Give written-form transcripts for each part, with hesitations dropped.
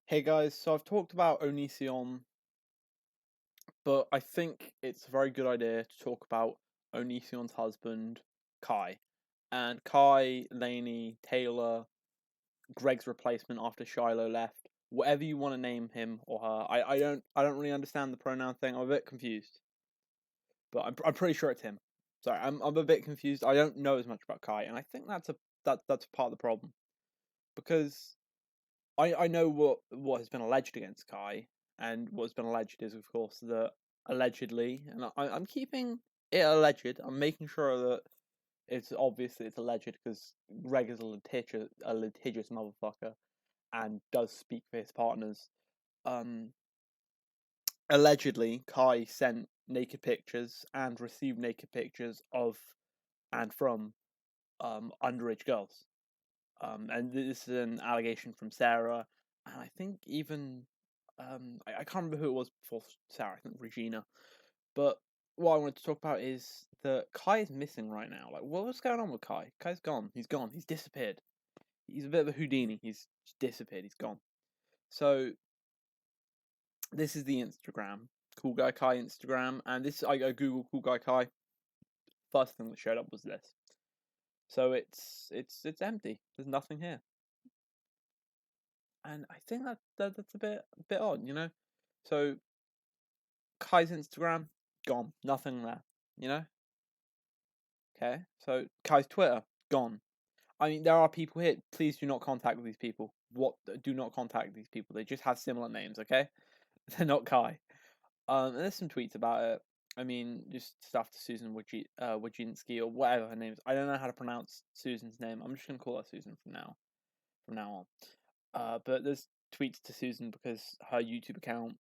Hey guys, so I've talked about Onision, but I think it's a very good idea to talk about Onision's husband, Kai. And Kai, Lainey, Taylor, Greg's replacement after Shiloh left, whatever you want to name him or her. I don't really understand the pronoun thing. I'm a bit confused. But I'm pretty sure it's him. Sorry, I'm a bit confused. I don't know as much about Kai, and I think that's part of the problem. Because I know what has been alleged against Kai, and what's been alleged is, of course, that allegedly, and I'm keeping it alleged. I'm making sure that it's obviously it's alleged because Greg is a litigious motherfucker and does speak for his partners. Um, Allegedly, Kai sent naked pictures and received naked pictures of and from underage girls. And this is an allegation from Sarah, and I think even I can't remember who it was before Sarah. I think Regina. But what I wanted to talk about is that Kai is missing right now. Like, what's going on with Kai? Kai's gone. He's gone. He's disappeared. He's a bit of a Houdini. He's just disappeared. He's gone. So this is the Instagram, Cool Guy Kai Instagram, and this I Google Cool Guy Kai. First thing that showed up was this. So it's empty. There's nothing here. And I think that's a bit odd, you know. So Kai's Instagram gone, nothing there, you know. Okay, so Kai's Twitter gone. I mean, there are people here. Please do not contact these people. What? Do not contact these people. They just have similar names. Okay, they're not Kai. And there's some tweets about it. I mean, just stuff to Susan Wojcinski or whatever her name is. I don't know how to pronounce Susan's name. I'm just gonna call her Susan from now on. But there's tweets to Susan because her YouTube account,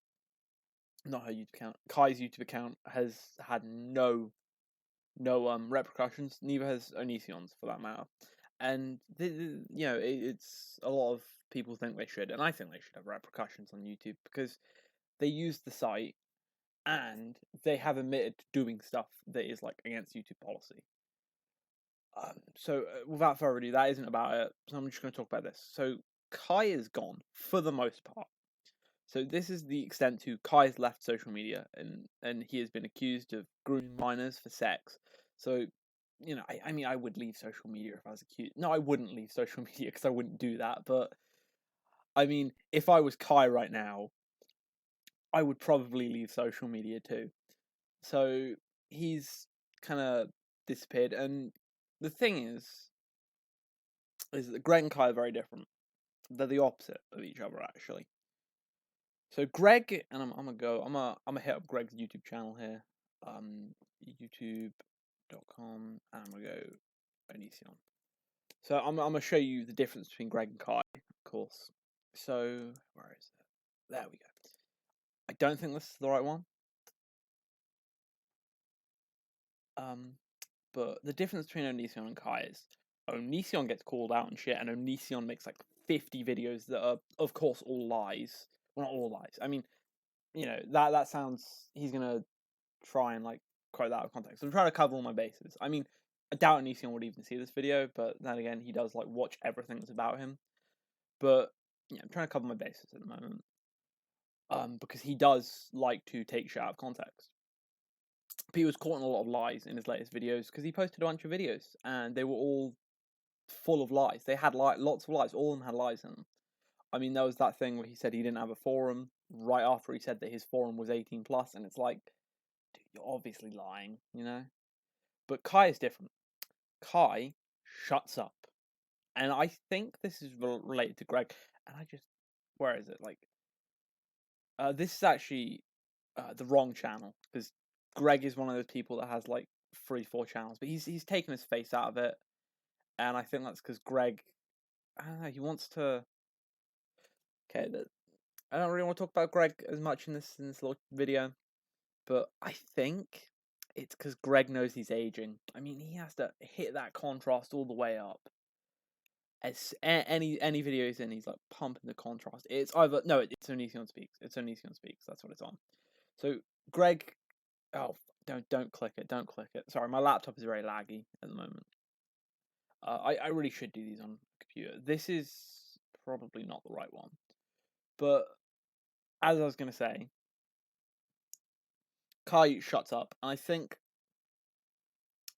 not her YouTube account, Kai's YouTube account has had no repercussions. Neither has Onision's for that matter. And it's a lot of people think they should, and I think they should have repercussions on YouTube because they use the site and they have admitted to doing stuff that is like against YouTube policy. So without further ado, that isn't about it. So I'm just going to talk about this. So Kai is gone for the most part. So this is the extent to Kai's left social media, and he has been accused of grooming minors for sex. So, I mean, I would leave social media if I was accused. No, I wouldn't leave social media because I wouldn't do that. But I mean, if I was Kai right now, I would probably leave social media too. So he's kind of disappeared, and the thing is that Greg and Kai are very different. They're the opposite of each other, actually. So Greg, and I'm gonna hit up Greg's YouTube channel here, youtube.com, and I'm gonna go Onision. So I'm gonna show you the difference between Greg and Kai, of course. So where is it? There we go. I don't think this is the right one. But the difference between Onision and Kai is Onision gets called out and shit, and Onision makes like 50 videos that are, of course, all lies. Well, not all lies. I mean, that sounds. He's gonna try and like quote that out of context. I'm trying to cover all my bases. I mean, I doubt Onision would even see this video, but then again, he does like watch everything that's about him. But yeah, I'm trying to cover my bases at the moment. Because he does like to take shit out of context. He was caught in a lot of lies in his latest videos because he posted a bunch of videos and they were all full of lies. They had lots of lies. All of them had lies in them. I mean, there was that thing where he said he didn't have a forum right after he said that his forum was 18 plus, and it's like, dude, you're obviously lying, you know. But Kai is different. Kai shuts up, and I think this is related to Greg. And where is it? Like, this is actually the wrong channel because Greg is one of those people that has like 3-4 channels, but he's taken his face out of it, and I think that's because Greg, I don't know, he wants to. Okay, I don't really want to talk about Greg as much in this little video, but I think it's because Greg knows he's aging. I mean, he has to hit that contrast all the way up. As any video he's in, he's like pumping the contrast. It's either no, it's Onision Speaks. It's Onision Speaks. That's what it's on. So Greg, oh, don't click it. Don't click it. Sorry, my laptop is very laggy at the moment. I really should do these on a computer. This is probably not the right one. But as I was gonna say, Kai shuts up, and I think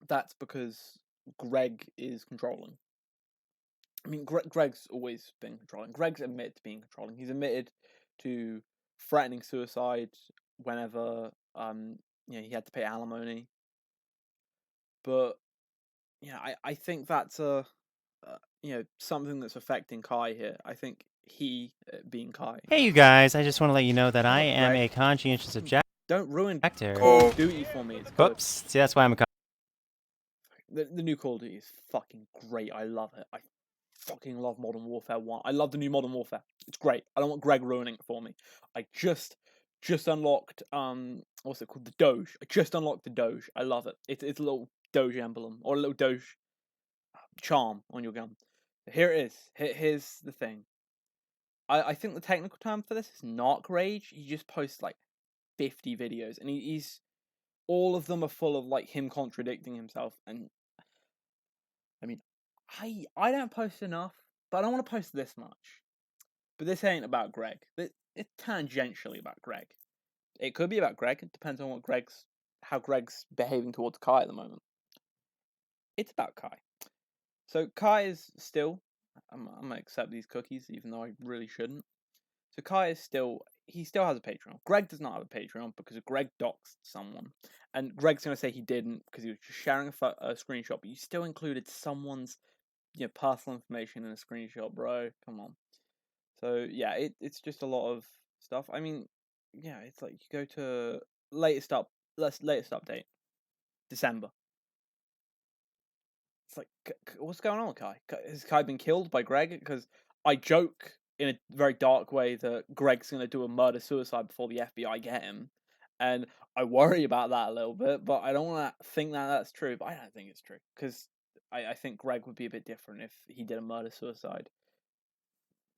that's because Greg is controlling. I mean, Greg's always been controlling. Greg's admitted to being controlling. He's admitted to threatening suicide whenever he had to pay alimony. But I think that's something that's affecting Kai here. I think he being Kai. Hey, you guys! I just want to let you know that I Look, am Greg, a conscientious objector. Don't ruin Call of Duty for me. It's good. Oops. See, that's why I'm a. The new Call of Duty is fucking great. I love it. I fucking love Modern Warfare 1. I love the new Modern Warfare. It's great. I don't want Greg ruining it for me. I just unlocked what's it called? The Doge. I just unlocked the Doge. I love it. It's a little Doge emblem or a little Doge charm on your gun. Here it is. Here's the thing. I think the technical term for this is narc rage. He just posts like 50 videos, and he's all of them are full of like him contradicting himself. And I mean, I don't post enough, but I don't want to post this much. But this ain't about Greg. It's tangentially about Greg. It could be about Greg. It depends on how Greg's behaving towards Kai at the moment. It's about Kai. So Kai is still. I'm gonna accept these cookies, even though I really shouldn't. So Kai is still. He still has a Patreon. Greg does not have a Patreon because Greg doxed someone, and Greg's gonna say he didn't because he was just sharing a screenshot. But you still included someone's, personal information in a screenshot, bro. Come on. So yeah, it's just a lot of stuff. I mean, yeah, it's like you go to latest update, December. It's like, what's going on with Kai? Has Kai been killed by Greg? Because I joke in a very dark way that Greg's gonna do a murder-suicide before the FBI get him, and I worry about that a little bit. But I don't want to think that that's true. But I don't think it's true because I think Greg would be a bit different if he did a murder-suicide.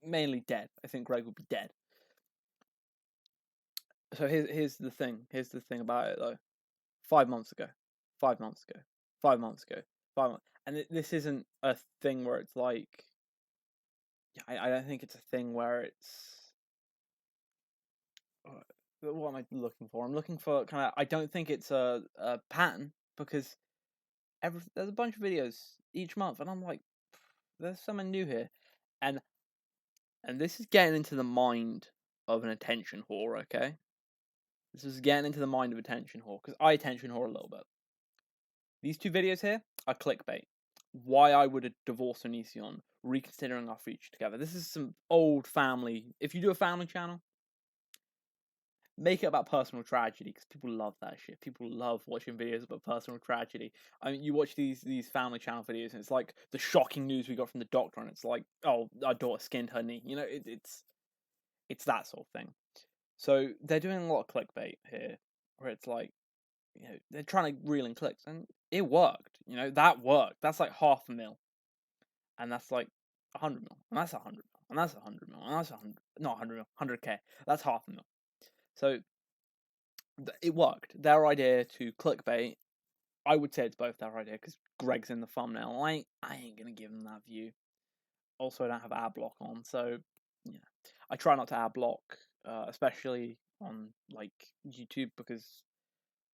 Mainly dead. I think Greg would be dead. So here's the thing. Here's the thing about it though. 5 months ago, 5 months ago, 5 months ago, 5 months, and this isn't a thing where it's like. I don't think it's a thing where it's. What am I looking for? I'm looking for kind of. I don't think it's a pattern because there's a bunch of videos each month, and I'm like, there's something new here, and this is getting into the mind of an attention whore. Okay. This is getting into the mind of attention whore, because I attention whore a little bit. These two videos here are clickbait. Why I would divorce Onision, reconsidering our future together. This is some old family. If you do a family channel, make it about personal tragedy, because people love that shit. People love watching videos about personal tragedy. I mean, you watch these family channel videos, and it's like the shocking news we got from the doctor, and it's like, oh, our daughter skinned her knee. It's that sort of thing. So they're doing a lot of clickbait here, where it's like, they're trying to reel in clicks, and it worked. That worked. That's like 500,000, and that's like 100 mil, and that's 100 mil, and that's 100 mil, and that's 100, not 100 mil, 100K. That's 500,000. So it worked. Their idea to clickbait, I would say it's both their idea because Greg's in the thumbnail. I ain't gonna give him that view. Also, I don't have ad block on, so yeah, I try not to ad block. Especially on like YouTube, because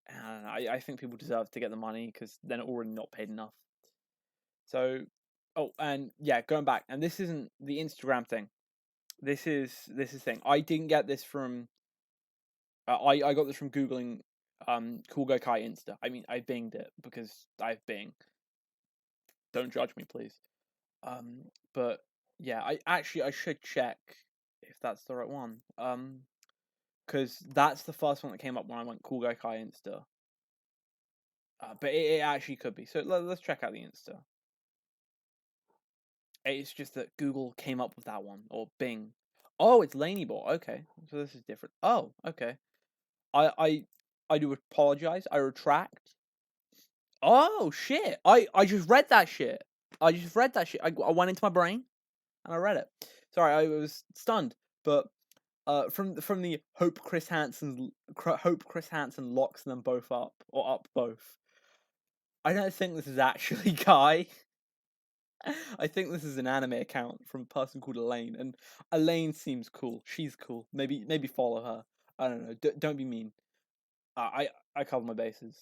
I think people deserve to get the money because they're already not paid enough. So, and yeah, going back, and this isn't the Instagram thing. This is thing. I didn't get this from. I got this from googling Cool Guy Kai Insta. I mean, I binged it because I've Bing. Don't judge me, please. But yeah, I should check if that's the right one. Because that's the first one that came up when I went Cool Guy Kai Insta. But it actually could be. So let's check out the Insta. It's just that Google came up with that one, or Bing. Oh, it's Lanybot. Okay, so this is different. Oh, okay. I do apologize. I retract. Oh shit! I just read that shit. I went into my brain, and I read it. Sorry, I was stunned. But from the Hope Chris Hansen locks them both up, or up both. I don't think this is actually Kai. I think this is an anime account from a person called Elaine, and Elaine seems cool. She's cool. Maybe follow her. I don't know. Don't be mean. I cover my bases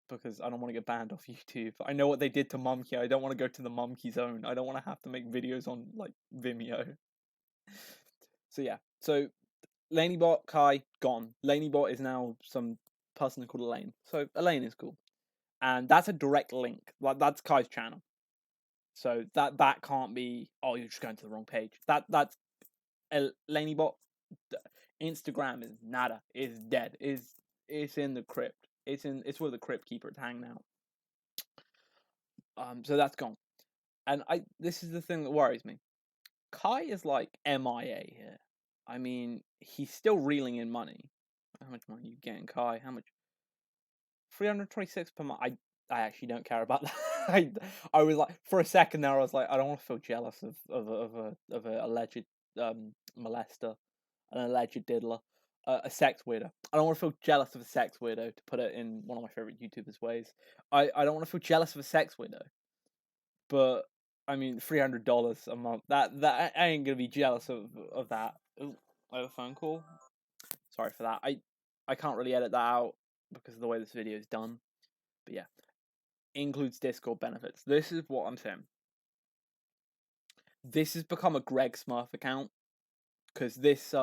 because I don't want to get banned off YouTube. I know what they did to Mumkey. I don't want to go to the Mumkey zone. I don't want to have to make videos on like Vimeo. So yeah. So Lanybot Kai gone. Lanybot is now some person called Elaine. So Elaine is cool, and that's a direct link. Like that's Kai's channel. So that can't be. Oh, you're just going to the wrong page. That's Lanybot. Instagram is nada. Is dead. It's in the crypt. It's where the crypt keeper is hanging out. So that's gone. And this is the thing that worries me. Kai is like MIA here. I mean, he's still reeling in money. How much money are you getting, Kai? How much? 326 per month. I actually don't care about that. I was like, for a second there, I was like, I don't want to feel jealous of a alleged molester, an alleged diddler, a sex weirdo. I don't want to feel jealous of a sex weirdo, to put it in one of my favorite YouTubers' ways. I don't want to feel jealous of a sex weirdo, but I mean, $300 a month. That I ain't gonna be jealous of that. Ooh, I have a phone call. Sorry for that. I can't really edit that out because of the way this video is done. But yeah, includes Discord benefits. This is what I'm saying. This has become a Greg Smurf account because this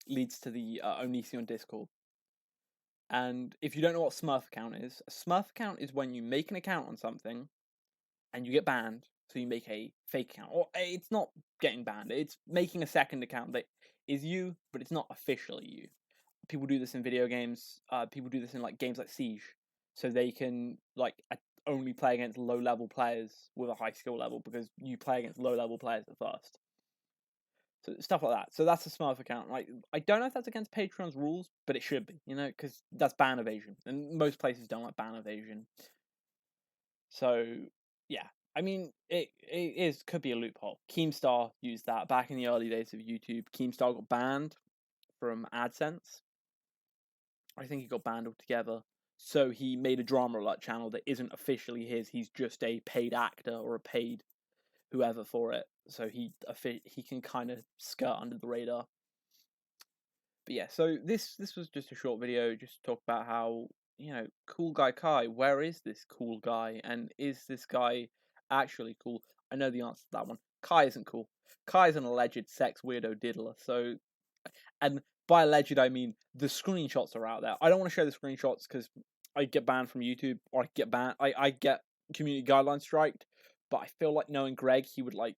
leads to the Onision Discord. And if you don't know what Smurf account is, a Smurf account is when you make an account on something and you get banned, so you make a fake account. Or it's not getting banned, it's making a second account that is you, but it's not officially you. People do this in video games. People do this in like games like Siege, so they can like only play against low-level players with a high skill level because you play against low-level players at first. So stuff like that. So that's a Smurf account. Like I don't know if that's against Patreon's rules, but it should be, because that's ban evasion, and most places don't like ban evasion. So yeah, I mean it could be a loophole. Keemstar used that back in the early days of YouTube. Keemstar got banned from AdSense. I think he got banned altogether. So he made a drama alert channel that isn't officially his. He's just a paid actor or a paid whoever for it. So he can kind of skirt under the radar. But yeah, so this was just a short video, just to talk about how, cool guy Kai, where is this cool guy? And is this guy actually cool? I know the answer to that one. Kai isn't cool. Kai is an alleged sex weirdo diddler. So, and by alleged, I mean the screenshots are out there. I don't want to show the screenshots because I get banned from YouTube, or I get banned. I get community guidelines striked. But I feel like knowing Greg, he would like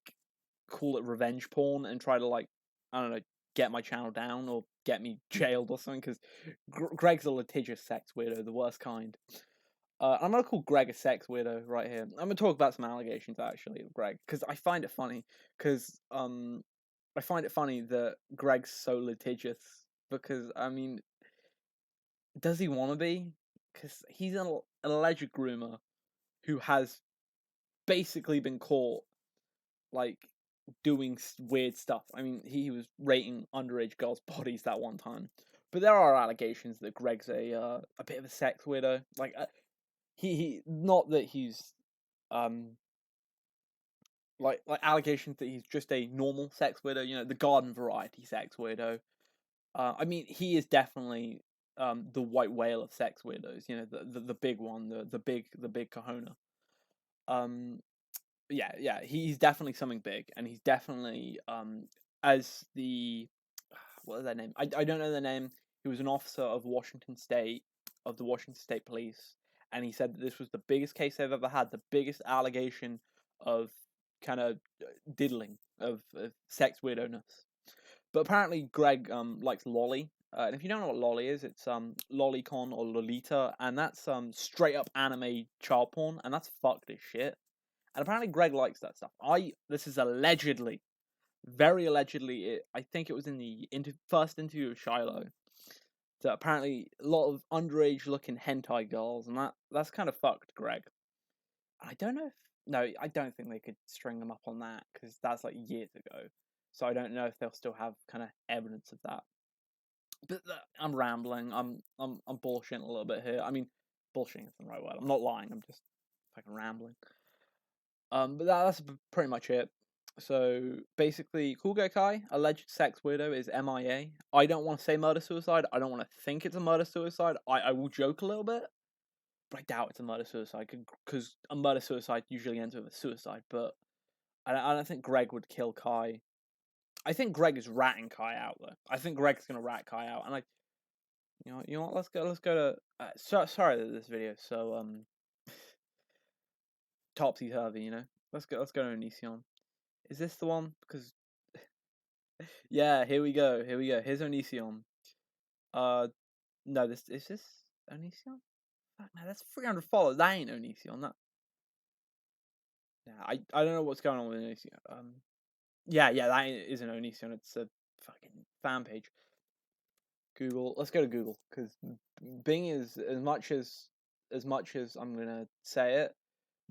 call it revenge porn and try to like, I don't know, get my channel down or get me jailed or something. Because Greg's a litigious sex weirdo, the worst kind. I'm gonna call Greg a sex weirdo right here. I'm gonna talk about some allegations actually of Greg because I find it funny. Because I find it funny that Greg's so litigious. Because I mean, does he want to be? Because he's an alleged groomer who has basically been caught like doing weird stuff. I mean, he was rating underage girls' bodies that one time. But there are allegations that Greg's a bit of a sex weirdo. Like he not that he's like allegations that he's just a normal sex weirdo. The garden variety sex weirdo. I mean, he is definitely the white whale of sex weirdos. The big one, the big kahuna. Yeah, he's definitely something big, and he's definitely as the what is that name? I don't know the name. He was an officer of Washington State, of the Washington State Police, and he said that this was the biggest case they've ever had, the biggest allegation of kind of diddling of sex weirdo-ness. But apparently Greg likes lolly. And if you don't know what lolly is, it's lolicon or lolita, and that's straight up anime child porn, and that's fucked as shit. And apparently Greg likes that stuff. This is allegedly, very allegedly, I think it was in the first interview with Shiloh, that apparently a lot of underage looking hentai girls, and that's kind of fucked, Greg. I don't know if, no, I don't think they could string them up on that, because that's like years ago. So I don't know if they'll still have kind of evidence of that. But I'm rambling, I'm bullshitting a little bit here. I mean, bullshitting isn't the right word. I'm not lying, I'm just fucking rambling. But that's pretty much it. So basically, Cool Guy Kai, alleged sex weirdo, is MIA. I don't want to say murder suicide. I don't want to think it's a murder suicide. I will joke a little bit, but I doubt it's a murder suicide because a murder suicide usually ends with a suicide. But I don't think Greg would kill Kai. I think Greg is ratting Kai out though. I think Greg's gonna rat Kai out, and you know what? Let's go to. Sorry that this video is so topsy turvy. You know, let's go to Onision. Is this the one? Because yeah, here we go. Here's Onision. No, this is this Onision? Fuck, no, that's 300 followers. That ain't Onision. That. Yeah, I don't know what's going on with Onision. Yeah, that isn't Onision. It's a fucking fan page. Google. Let's go to Google because Bing is as much as I'm gonna say it.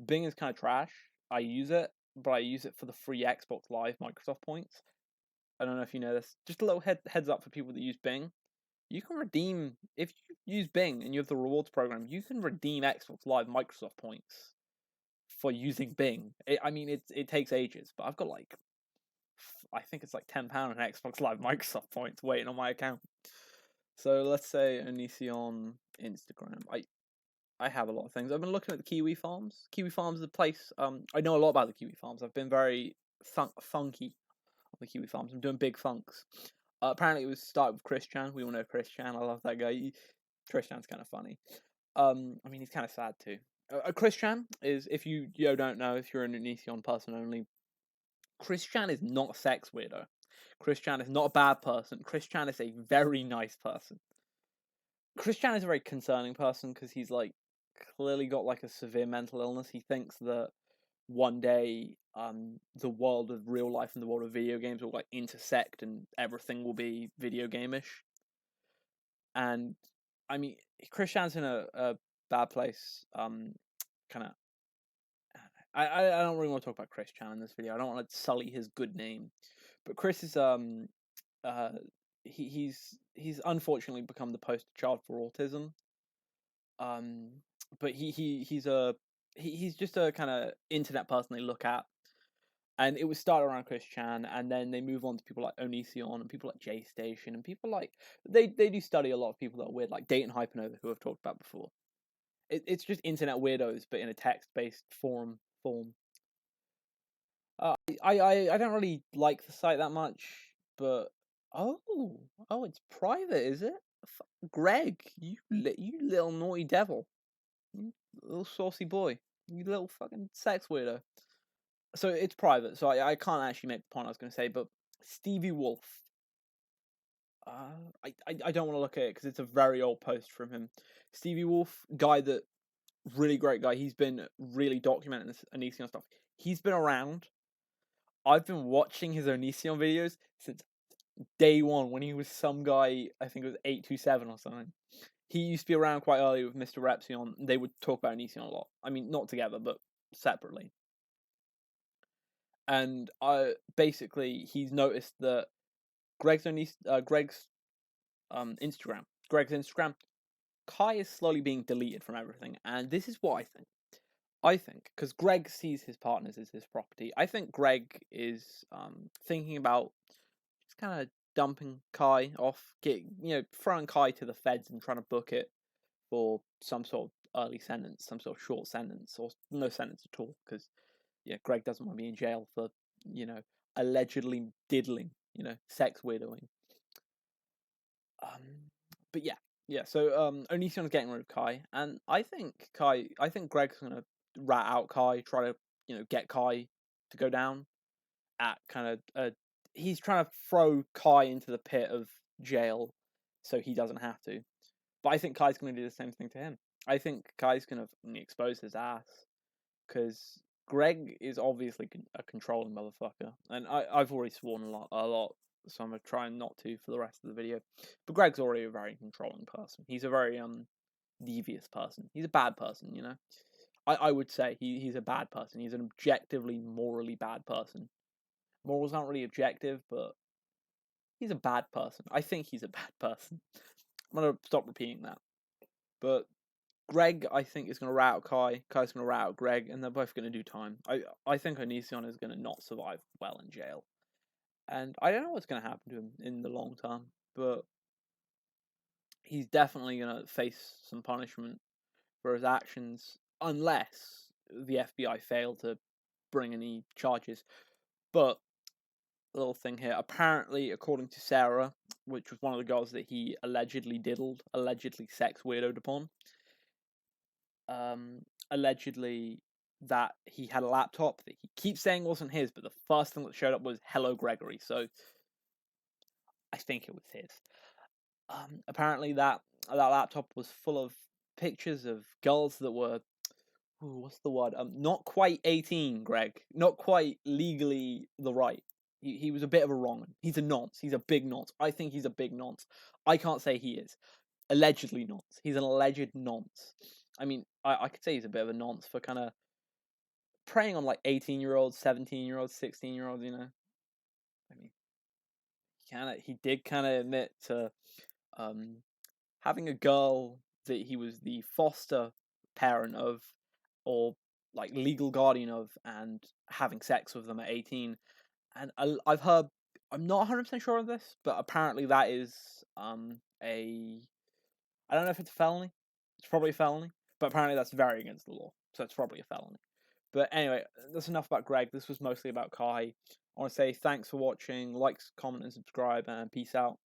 Bing is kind of trash. I use it, but I use it for the free Xbox Live Microsoft points. I don't know if you know this. Just a little heads up for people that use Bing. You can redeem if you use Bing and you have the rewards program. You can redeem Xbox Live Microsoft points for using Bing. It takes ages, but I've got like I think it's like £10 in Xbox Live Microsoft points waiting on my account. So let's say Onision Instagram. I have a lot of things. I've been looking at the Kiwi Farms. Kiwi Farms is a place. I know a lot about the Kiwi Farms. I've been very funky on the Kiwi Farms. I'm doing big funks. Apparently, it was started with Chris Chan. We all know Chris Chan. I love that guy. Chris Chan's kind of funny. He's kind of sad too. Chris Chan is, if you don't know, if you're an Onision person only, Chris Chan is not a sex weirdo. Chris Chan is not a bad person. Chris Chan is a very nice person. Chris Chan is a very concerning person because he's like clearly got like a severe mental illness. He thinks that one day the world of real life and the world of video games will like intersect and everything will be video game-ish. And I mean, Chris Chan's in a bad place. Kind of. I don't really want to talk about Chris Chan in this video. I don't want to sully his good name. But Chris is he's unfortunately become the poster child for autism. But he's just a kind of internet person they look at, and it was started around Chris Chan, and then they move on to people like Onision and people like J Station and people like they do study a lot of people that are weird, like Dayton Hypernova, who I've talked about before. It's just internet weirdos, but in a text-based form. I don't really like the site that much, but oh, it's private, is it? Greg, you little naughty devil, you little saucy boy, you little fucking sex weirdo. So it's private, so I can't actually make the point I was going to say. But Stevie Wolf, I don't want to look at it because it's a very old post from him. Stevie Wolf, really great guy. He's been really documenting this Onision stuff. He's been around. I've been watching his Onision videos since day one when he was some guy, I think it was 827 or something. He used to be around quite early with Mr. Repsion. They would talk about Onision a lot. I mean, not together, but separately. And he's noticed that Greg's Instagram, Kai is slowly being deleted from everything, and this is what I think. I think because Greg sees his partners as his property. I think Greg is thinking about just kind of dumping Kai off, throwing Kai to the feds and trying to book it for some sort of early sentence, some sort of short sentence, or no sentence at all. Because Greg doesn't want to be in jail for allegedly diddling, sex weirdoing. But yeah. So Onision's getting rid of Kai, and I think Greg's gonna rat out Kai, try to get Kai to go down at kind of he's trying to throw Kai into the pit of jail so he doesn't have to. But I think Kai's going to do the same thing to him. I think Kai's going to expose his ass because Greg is obviously a controlling motherfucker, and I've already sworn a lot, so I'm gonna try not to for the rest of the video. But Greg's already a very controlling person. He's a very devious person. He's a bad person, I would say he's a bad person. He's an objectively, morally bad person. Morals aren't really objective, but he's a bad person. I think he's a bad person. I'm gonna stop repeating that. But Greg, I think, is going to rat out Kai. Kai's going to rat out Greg, and they're both going to do time. I think Onision is going to not survive well in jail. And I don't know what's going to happen to him in the long term, but he's definitely going to face some punishment for his actions, unless the FBI fail to bring any charges. But a little thing here. Apparently, according to Sarah, which was one of the girls that he allegedly diddled, allegedly sex weirdoed upon, allegedly that he had a laptop that he keeps saying wasn't his, but the first thing that showed up was "Hello Gregory," so I think it was his. Apparently that laptop was full of pictures of girls that were, what's the word? Not quite 18, Greg. Not quite legally the right. He was a bit of a wrong one. He's a nonce. He's a big nonce. I think he's a big nonce. I can't say he is. Allegedly nonce. He's an alleged nonce. I mean, I could say he's a bit of a nonce for kind of preying on like 18-year-olds, 17-year-olds, 16-year-olds, you know. I mean, he did kind of admit to having a girl that he was the foster parent of, or like legal guardian of, and having sex with them at 18. And I've heard, I'm not 100% sure of this, but apparently that is I don't know if it's a felony. It's probably a felony, but apparently that's very against the law, so it's probably a felony. But anyway, that's enough about Greg. This was mostly about Kai. I want to say thanks for watching. Like, comment, and subscribe, and peace out.